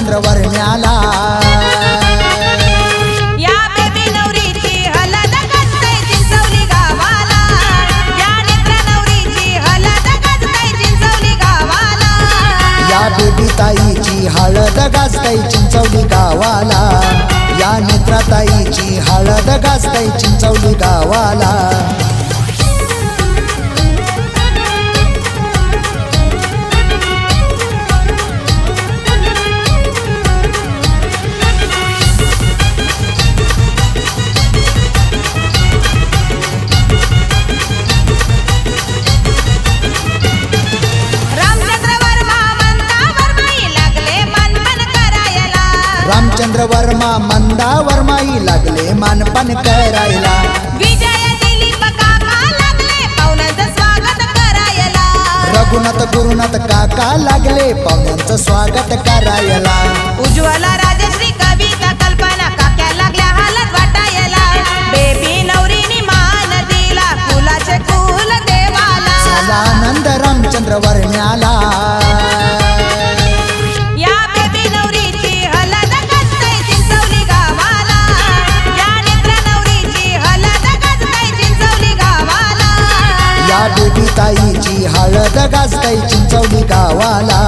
रामचंद्र वरण्याला या बेबी नवरीची हळद गाजते चिंचवली गावाला या नेत्रा नवरीची हळद गाजते चिंचवली गावाला या बेबी ताईची हळद गाजते चिंचवली गावाला या नेत्राताईची हळद गाजते चिंचवली गावाला रामचंद्र वर्मा मंदा वर्माई लागले मानपण करायला विजय दिलीप काका लागले पाहुण्यांचं स्वागत करायला रघुनाथ गुरुनाथ काका लागले पाहुण्यांचं स्वागत करायला उज्ज्वला राजश्री कविता कल्पना काक्या लागल्या हालत वाटायला बेबी नवरीनी मान दिला फुलाचे फुल देवाला झाला आनंद रामचंद्र वरण्याला या बेबी ताईची हळद गाजते चिंचवली गावाला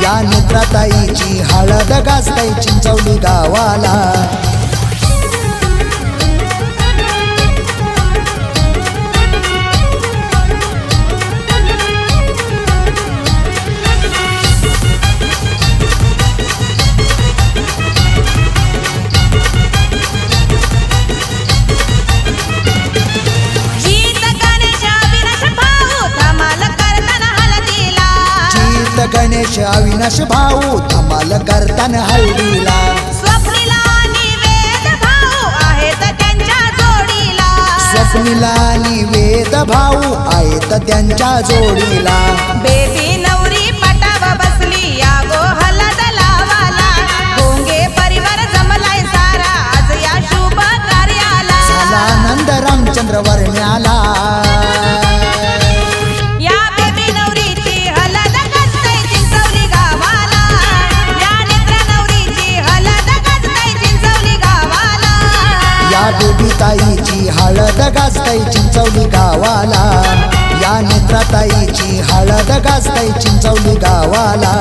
या नेत्राताईची हळद गाजते चिंचवली गावाला गणेश अविनाश भाऊ धमाल करताना हळदीला स्वप्नीला आणि वेद भाऊ आहेत त्यांच्या जोडीला स्वप्नीला आणि वेद भाऊ आहेत त्यांच्या जोडीला बेबी नवरी पटाव बसली या गो हळद लावाला गोंगे परिवार जमलाय सारा आज या शुभ कार्याला झाला आनंद रामचंद्र वरण्याला बेबी ताईची हळद गाजते चिंचवली गावाला या नेत्राताईची हळद गाजते चिंचवली गावाला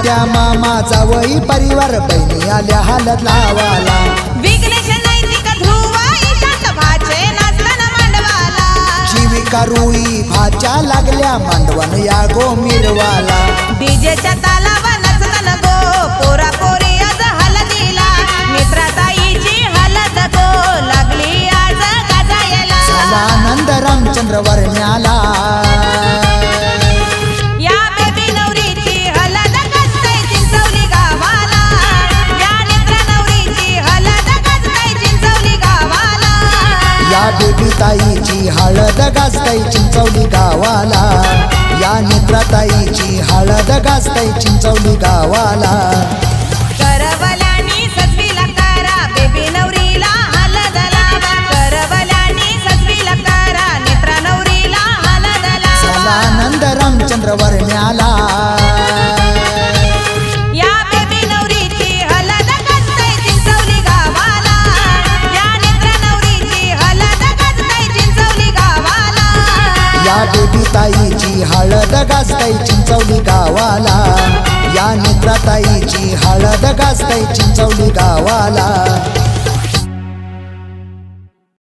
त्या मामा जावई परिवार बहिणी आल्या हळद लावाला विघ्नेश नैतिक ध्रुव ईशात भाचे नाचताना मांडवाला जीविका रुई भाच्या लागल्या मांडवन या गो मिरवाला डीजेच्या तालावर नचताना गो पोरा पोरी आज हळदीला नेत्राताईची हळद गो लागली आज गाजायला झाला आनंद रामचंद्र वरण्याला या बेबी ताईची हळद गाजते चिंचवली गावाला या नेत्राताईची हळद गाजते चिंचवली गावाला करवल्यानी सजवीला करा बेबी नवरीला हळद लावा करवल्यानी सजवीला करा नेत्रा नवरीला हळद लावा झाला आनंद रामचंद्र वरण्याला या बेबी ताईची हळद गाजते चिंचवली गावाला या नेत्राताईची हळद गाजते चिंचवली गावाला